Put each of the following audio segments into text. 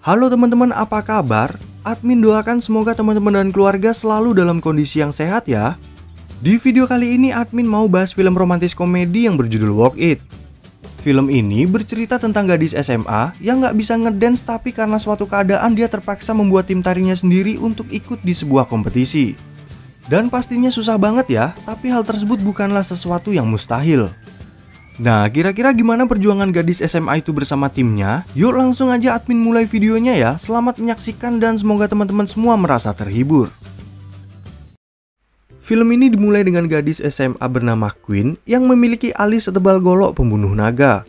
Halo teman-teman, apa kabar? Admin doakan semoga teman-teman dan keluarga selalu dalam kondisi yang sehat ya. Di video kali ini admin mau bahas film romantis komedi yang berjudul Work It. Film ini bercerita tentang gadis SMA yang nggak bisa ngedance, tapi karena suatu keadaan dia terpaksa membuat tim tarinya sendiri untuk ikut di sebuah kompetisi. Dan pastinya susah banget ya, tapi hal tersebut bukanlah sesuatu yang mustahil. Nah, kira-kira gimana perjuangan gadis SMA itu bersama timnya? Yuk langsung aja admin mulai videonya ya. Selamat menyaksikan dan semoga teman-teman semua merasa terhibur. Film ini dimulai dengan gadis SMA bernama Queen yang memiliki alis setebal golok pembunuh naga.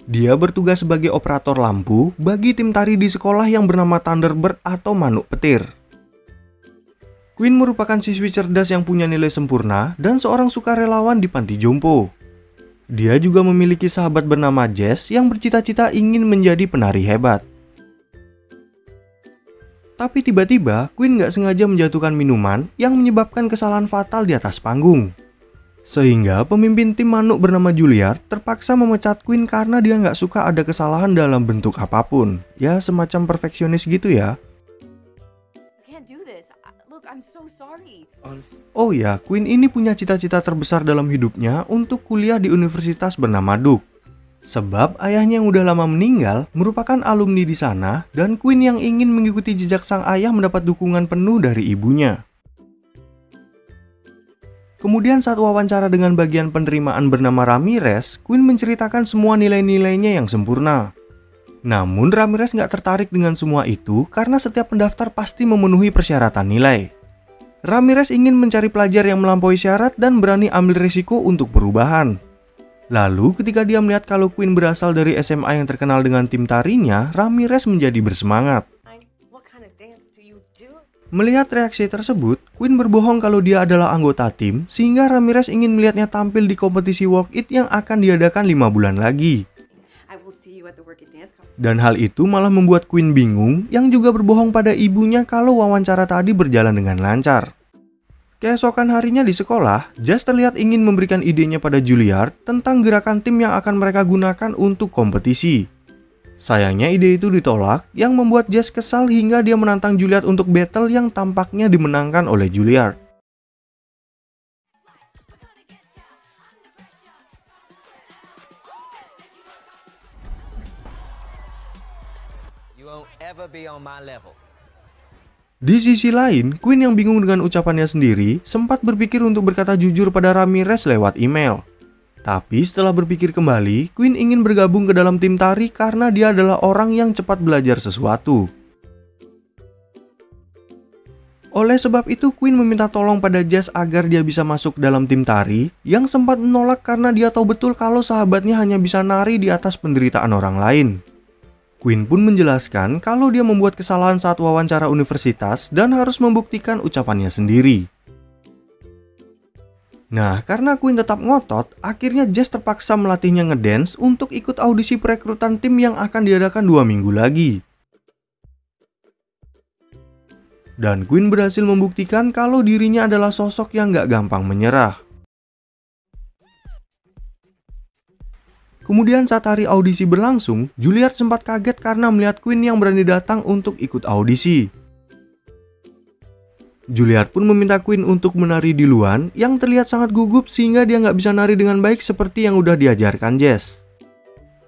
Dia bertugas sebagai operator lampu bagi tim tari di sekolah yang bernama Thunderbird atau Manuk Petir. Queen merupakan siswi cerdas yang punya nilai sempurna dan seorang sukarelawan di panti jompo. Dia juga memiliki sahabat bernama Jess yang bercita-cita ingin menjadi penari hebat. Tapi tiba-tiba Queen nggak sengaja menjatuhkan minuman yang menyebabkan kesalahan fatal di atas panggung. Sehingga pemimpin tim Manuk bernama Juilliard terpaksa memecat Queen karena dia nggak suka ada kesalahan dalam bentuk apapun. Ya, semacam perfeksionis gitu ya. Oh ya, Queen ini punya cita-cita terbesar dalam hidupnya untuk kuliah di universitas bernama Duke. Sebab ayahnya yang udah lama meninggal merupakan alumni di sana dan Queen yang ingin mengikuti jejak sang ayah mendapat dukungan penuh dari ibunya. Kemudian saat wawancara dengan bagian penerimaan bernama Ramirez, Queen menceritakan semua nilai-nilainya yang sempurna. Namun Ramirez nggak tertarik dengan semua itu karena setiap pendaftar pasti memenuhi persyaratan nilai. Ramirez ingin mencari pelajar yang melampaui syarat dan berani ambil risiko untuk perubahan. Lalu ketika dia melihat kalau Queen berasal dari SMA yang terkenal dengan tim tarinya, Ramirez menjadi bersemangat. Melihat reaksi tersebut, Queen berbohong kalau dia adalah anggota tim, sehingga Ramirez ingin melihatnya tampil di kompetisi Work It yang akan diadakan 5 bulan lagi. Dan hal itu malah membuat Queen bingung, yang juga berbohong pada ibunya kalau wawancara tadi berjalan dengan lancar. Keesokan harinya di sekolah, Jess terlihat ingin memberikan idenya pada Juilliard tentang gerakan tim yang akan mereka gunakan untuk kompetisi. Sayangnya ide itu ditolak, yang membuat Jess kesal hingga dia menantang Juilliard untuk battle yang tampaknya dimenangkan oleh Juilliard. Di sisi lain, Queen yang bingung dengan ucapannya sendiri sempat berpikir untuk berkata jujur pada Ramirez lewat email. Tapi setelah berpikir kembali, Queen ingin bergabung ke dalam tim tari karena dia adalah orang yang cepat belajar sesuatu. Oleh sebab itu, Queen meminta tolong pada Jess agar dia bisa masuk dalam tim tari, yang sempat menolak karena dia tahu betul kalau sahabatnya hanya bisa nari di atas penderitaan orang lain. Queen pun menjelaskan kalau dia membuat kesalahan saat wawancara universitas dan harus membuktikan ucapannya sendiri. Nah, karena Queen tetap ngotot, akhirnya Jess terpaksa melatihnya ngedance untuk ikut audisi perekrutan tim yang akan diadakan 2 minggu lagi. Dan Queen berhasil membuktikan kalau dirinya adalah sosok yang gak gampang menyerah. Kemudian saat hari audisi berlangsung, Juilliard sempat kaget karena melihat Queen yang berani datang untuk ikut audisi. Juilliard pun meminta Queen untuk menari di luar yang terlihat sangat gugup sehingga dia nggak bisa nari dengan baik seperti yang udah diajarkan Jess.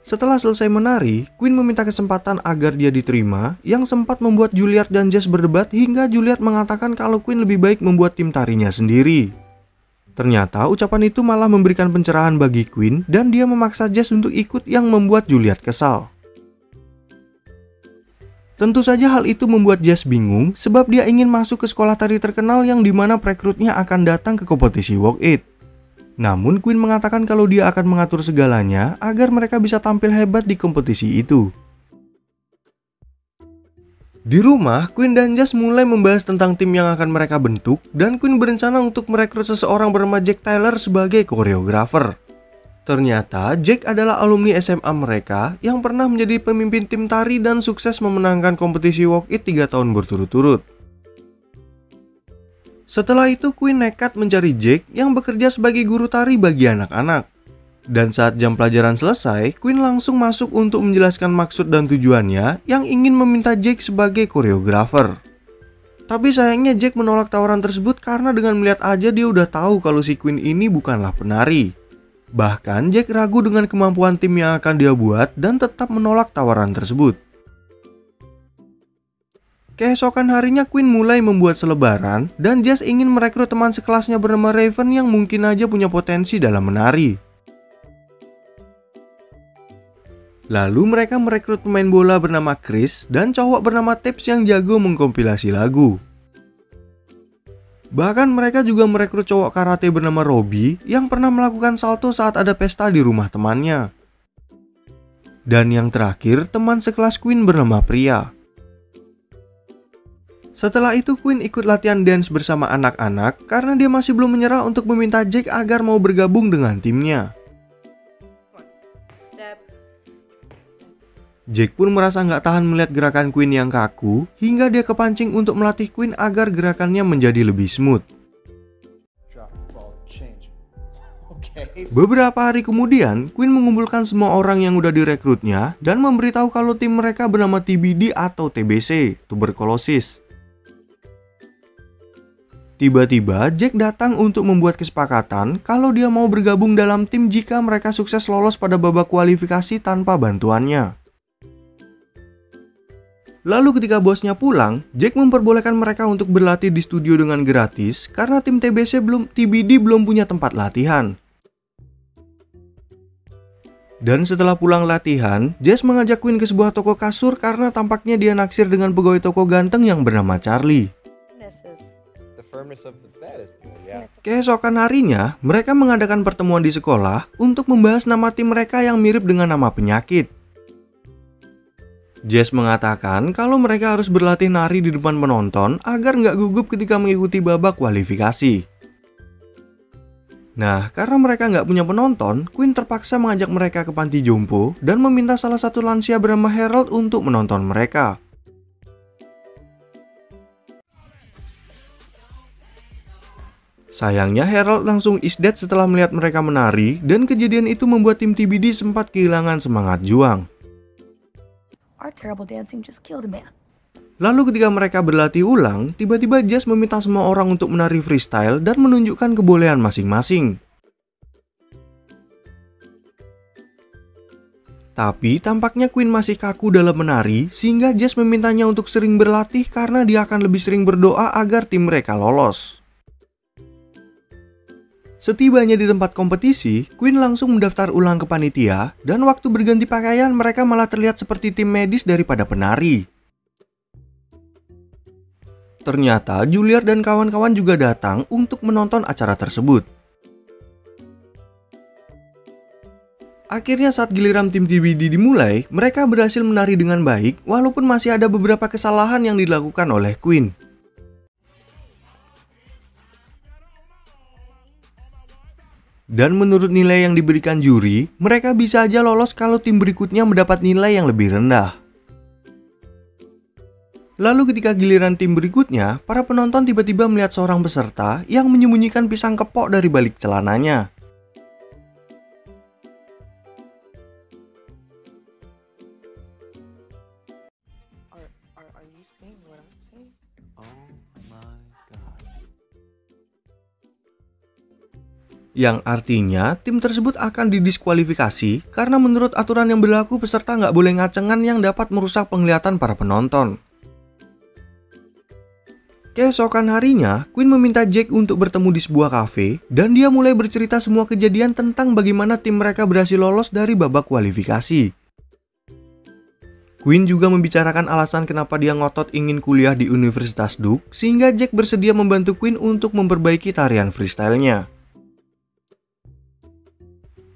Setelah selesai menari, Queen meminta kesempatan agar dia diterima, yang sempat membuat Juilliard dan Jess berdebat hingga Juilliard mengatakan kalau Queen lebih baik membuat tim tarinya sendiri. Ternyata ucapan itu malah memberikan pencerahan bagi Queen dan dia memaksa Jess untuk ikut, yang membuat Juilliard kesal. Tentu saja hal itu membuat Jess bingung sebab dia ingin masuk ke sekolah tari terkenal yang dimana perekrutnya akan datang ke kompetisi Work It. Namun Queen mengatakan kalau dia akan mengatur segalanya agar mereka bisa tampil hebat di kompetisi itu. Di rumah, Queen dan Jess mulai membahas tentang tim yang akan mereka bentuk dan Queen berencana untuk merekrut seseorang bernama Jack Taylor sebagai koreografer. Ternyata Jack adalah alumni SMA mereka yang pernah menjadi pemimpin tim tari dan sukses memenangkan kompetisi Work It 3 tahun berturut-turut. Setelah itu Queen nekat mencari Jack yang bekerja sebagai guru tari bagi anak-anak. Dan saat jam pelajaran selesai, Queen langsung masuk untuk menjelaskan maksud dan tujuannya yang ingin meminta Jake sebagai koreografer. Tapi sayangnya Jake menolak tawaran tersebut karena dengan melihat aja dia udah tahu kalau si Queen ini bukanlah penari. Bahkan Jake ragu dengan kemampuan tim yang akan dia buat dan tetap menolak tawaran tersebut. Keesokan harinya Queen mulai membuat selebaran dan Jess ingin merekrut teman sekelasnya bernama Raven yang mungkin aja punya potensi dalam menari. Lalu mereka merekrut pemain bola bernama Chris dan cowok bernama Tips yang jago mengkompilasi lagu. Bahkan mereka juga merekrut cowok karate bernama Robbie yang pernah melakukan salto saat ada pesta di rumah temannya. Dan yang terakhir, teman sekelas Queen bernama Priya. Setelah itu Queen ikut latihan dance bersama anak-anak karena dia masih belum menyerah untuk meminta Jake agar mau bergabung dengan timnya. Jake pun merasa nggak tahan melihat gerakan Queen yang kaku, hingga dia kepancing untuk melatih Queen agar gerakannya menjadi lebih smooth. Beberapa hari kemudian, Queen mengumpulkan semua orang yang udah direkrutnya dan memberitahu kalau tim mereka bernama TBD atau TBC, tuberkulosis. Tiba-tiba, Jake datang untuk membuat kesepakatan kalau dia mau bergabung dalam tim jika mereka sukses lolos pada babak kualifikasi tanpa bantuannya. Lalu ketika bosnya pulang, Jake memperbolehkan mereka untuk berlatih di studio dengan gratis karena tim TBD belum punya tempat latihan. Dan setelah pulang latihan, Jess mengajak Queen ke sebuah toko kasur karena tampaknya dia naksir dengan pegawai toko ganteng yang bernama Charlie. Keesokan harinya, mereka mengadakan pertemuan di sekolah untuk membahas nama tim mereka yang mirip dengan nama penyakit. Jess mengatakan kalau mereka harus berlatih nari di depan penonton agar nggak gugup ketika mengikuti babak kualifikasi. Nah, karena mereka nggak punya penonton, Queen terpaksa mengajak mereka ke panti jompo dan meminta salah satu lansia bernama Harold untuk menonton mereka. Sayangnya Harold langsung is dead setelah melihat mereka menari dan kejadian itu membuat tim TBD sempat kehilangan semangat juang. Lalu ketika mereka berlatih ulang, tiba-tiba Jess meminta semua orang untuk menari freestyle dan menunjukkan kebolehan masing-masing. Tapi tampaknya Queen masih kaku dalam menari sehingga Jess memintanya untuk sering berlatih karena dia akan lebih sering berdoa agar tim mereka lolos. Setibanya di tempat kompetisi, Queen langsung mendaftar ulang ke panitia dan waktu berganti pakaian mereka malah terlihat seperti tim medis daripada penari. Ternyata Juilliard dan kawan-kawan juga datang untuk menonton acara tersebut. Akhirnya saat giliran tim TBD dimulai, mereka berhasil menari dengan baik walaupun masih ada beberapa kesalahan yang dilakukan oleh Queen. Dan menurut nilai yang diberikan juri, mereka bisa aja lolos kalau tim berikutnya mendapat nilai yang lebih rendah. Lalu ketika giliran tim berikutnya, para penonton tiba-tiba melihat seorang peserta yang menyembunyikan pisang kepok dari balik celananya. Yang artinya tim tersebut akan didiskualifikasi karena menurut aturan yang berlaku peserta nggak boleh ngacengan yang dapat merusak penglihatan para penonton. Keesokan harinya, Queen meminta Jake untuk bertemu di sebuah kafe dan dia mulai bercerita semua kejadian tentang bagaimana tim mereka berhasil lolos dari babak kualifikasi. Queen juga membicarakan alasan kenapa dia ngotot ingin kuliah di Universitas Duke sehingga Jake bersedia membantu Queen untuk memperbaiki tarian freestyle-nya.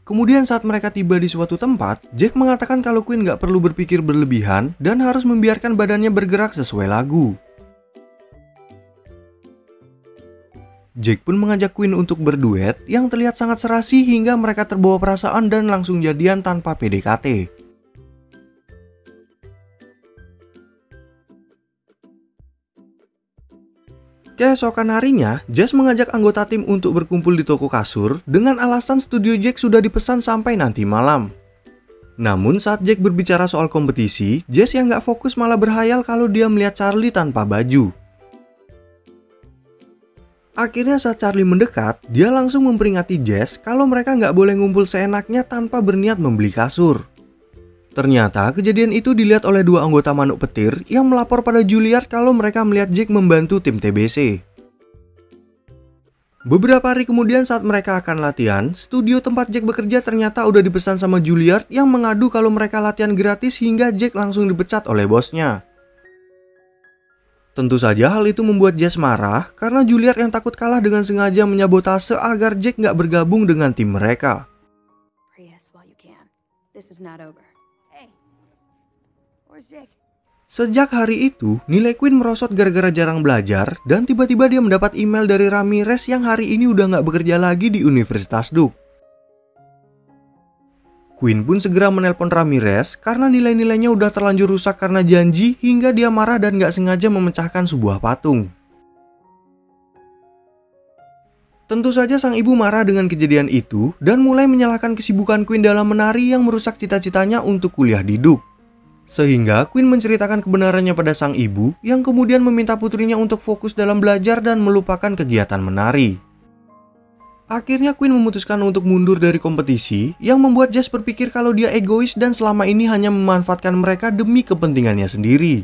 Kemudian saat mereka tiba di suatu tempat, Jake mengatakan kalau Queen nggak perlu berpikir berlebihan dan harus membiarkan badannya bergerak sesuai lagu. Jake pun mengajak Queen untuk berduet yang terlihat sangat serasi hingga mereka terbawa perasaan dan langsung jadian tanpa PDKT. Keesokan harinya, Jess mengajak anggota tim untuk berkumpul di toko kasur dengan alasan studio Jack sudah dipesan sampai nanti malam. Namun saat Jack berbicara soal kompetisi, Jess yang gak fokus malah berhayal kalau dia melihat Charlie tanpa baju. Akhirnya saat Charlie mendekat, dia langsung memperingati Jess kalau mereka gak boleh ngumpul seenaknya tanpa berniat membeli kasur. Ternyata kejadian itu dilihat oleh dua anggota manuk petir yang melapor pada Juilliard kalau mereka melihat Jack membantu tim TBC. Beberapa hari kemudian saat mereka akan latihan, studio tempat Jack bekerja ternyata udah dipesan sama Juilliard yang mengadu kalau mereka latihan gratis hingga Jack langsung dipecat oleh bosnya. Tentu saja hal itu membuat Jess marah karena Juilliard yang takut kalah dengan sengaja menyabotase agar Jack nggak bergabung dengan tim mereka. Sejak hari itu, nilai Quinn merosot gara-gara jarang belajar dan tiba-tiba dia mendapat email dari Ramirez yang hari ini udah nggak bekerja lagi di Universitas Duke. Quinn pun segera menelpon Ramirez karena nilai-nilainya udah terlanjur rusak karena janji hingga dia marah dan nggak sengaja memecahkan sebuah patung. Tentu saja sang ibu marah dengan kejadian itu dan mulai menyalahkan kesibukan Quinn dalam menari yang merusak cita-citanya untuk kuliah di Duke. Sehingga Quinn menceritakan kebenarannya pada sang ibu yang kemudian meminta putrinya untuk fokus dalam belajar dan melupakan kegiatan menari. Akhirnya Quinn memutuskan untuk mundur dari kompetisi yang membuat Jess berpikir kalau dia egois dan selama ini hanya memanfaatkan mereka demi kepentingannya sendiri.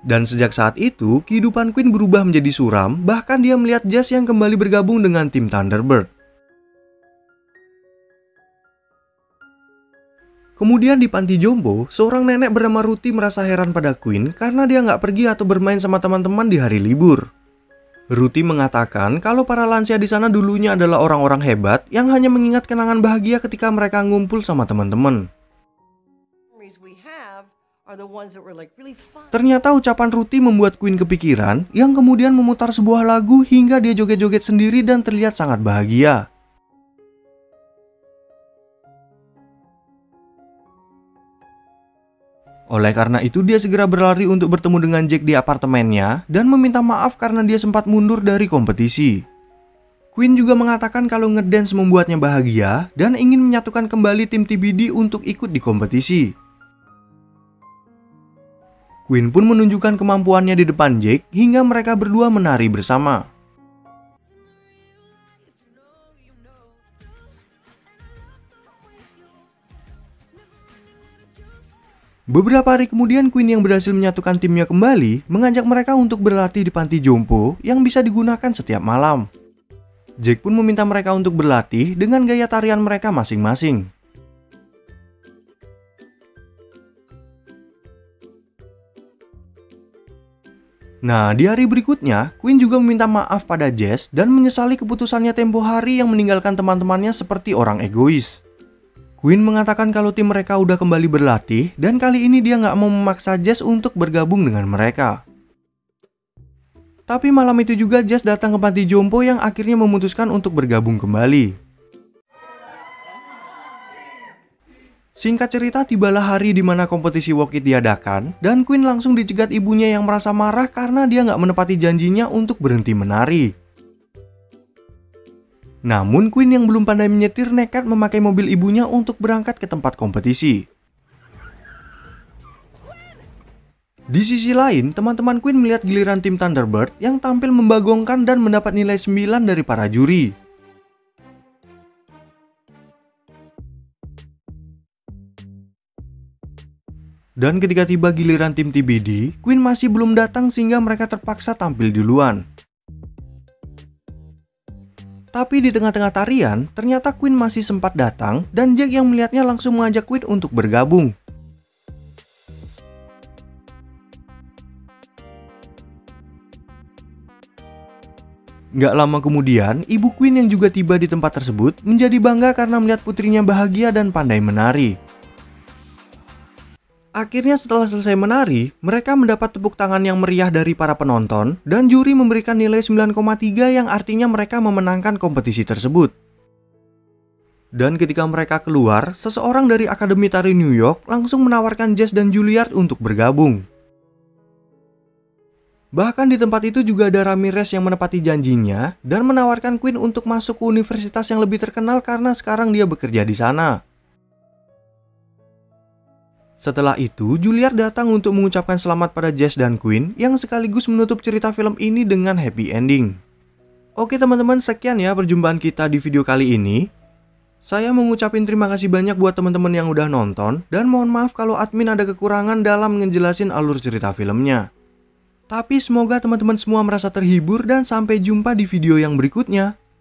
Dan sejak saat itu, kehidupan Quinn berubah menjadi suram, bahkan dia melihat Jess yang kembali bergabung dengan tim Thunderbird. Kemudian di panti jompo, seorang nenek bernama Ruthie merasa heran pada Quinn karena dia nggak pergi atau bermain sama teman-teman di hari libur. Ruthie mengatakan kalau para lansia di sana dulunya adalah orang-orang hebat yang hanya mengingat kenangan bahagia ketika mereka ngumpul sama teman-teman. Ternyata ucapan Ruthie membuat Quinn kepikiran yang kemudian memutar sebuah lagu hingga dia joget-joget sendiri dan terlihat sangat bahagia. Oleh karena itu dia segera berlari untuk bertemu dengan Jack di apartemennya dan meminta maaf karena dia sempat mundur dari kompetisi. Quinn juga mengatakan kalau ngedance membuatnya bahagia dan ingin menyatukan kembali tim TBD untuk ikut di kompetisi. Quinn pun menunjukkan kemampuannya di depan Jack hingga mereka berdua menari bersama. Beberapa hari kemudian Quinn yang berhasil menyatukan timnya kembali mengajak mereka untuk berlatih di panti jompo yang bisa digunakan setiap malam. Jack pun meminta mereka untuk berlatih dengan gaya tarian mereka masing-masing. Nah, di hari berikutnya, Quinn juga meminta maaf pada Jess dan menyesali keputusannya tempo hari yang meninggalkan teman-temannya seperti orang egois. Quinn mengatakan kalau tim mereka udah kembali berlatih dan kali ini dia nggak mau memaksa Jess untuk bergabung dengan mereka. Tapi malam itu juga Jess datang ke panti jompo yang akhirnya memutuskan untuk bergabung kembali. Singkat cerita, tibalah hari di mana kompetisi Walk It diadakan dan Quinn langsung dicegat ibunya yang merasa marah karena dia nggak menepati janjinya untuk berhenti menari. Namun Quinn yang belum pandai menyetir nekat memakai mobil ibunya untuk berangkat ke tempat kompetisi. Di sisi lain, teman-teman Quinn melihat giliran tim Thunderbird yang tampil membagongkan dan mendapat nilai 9 dari para juri. Dan ketika tiba giliran tim TBD, Quinn masih belum datang sehingga mereka terpaksa tampil duluan. Tapi di tengah-tengah tarian, ternyata Quinn masih sempat datang dan Jack yang melihatnya langsung mengajak Quinn untuk bergabung. Gak lama kemudian, ibu Quinn yang juga tiba di tempat tersebut menjadi bangga karena melihat putrinya bahagia dan pandai menari. Akhirnya setelah selesai menari, mereka mendapat tepuk tangan yang meriah dari para penonton dan juri memberikan nilai 9,3 yang artinya mereka memenangkan kompetisi tersebut. Dan ketika mereka keluar, seseorang dari Akademi Tari New York langsung menawarkan Jess dan Juilliard untuk bergabung. Bahkan di tempat itu juga ada Ramirez yang menepati janjinya dan menawarkan Queen untuk masuk ke universitas yang lebih terkenal karena sekarang dia bekerja di sana. Setelah itu, Juilliard datang untuk mengucapkan selamat pada Jess dan Queen yang sekaligus menutup cerita film ini dengan happy ending. Oke teman-teman, sekian ya perjumpaan kita di video kali ini. Saya mau ngucapin terima kasih banyak buat teman-teman yang udah nonton, dan mohon maaf kalau admin ada kekurangan dalam ngejelasin alur cerita filmnya. Tapi semoga teman-teman semua merasa terhibur dan sampai jumpa di video yang berikutnya.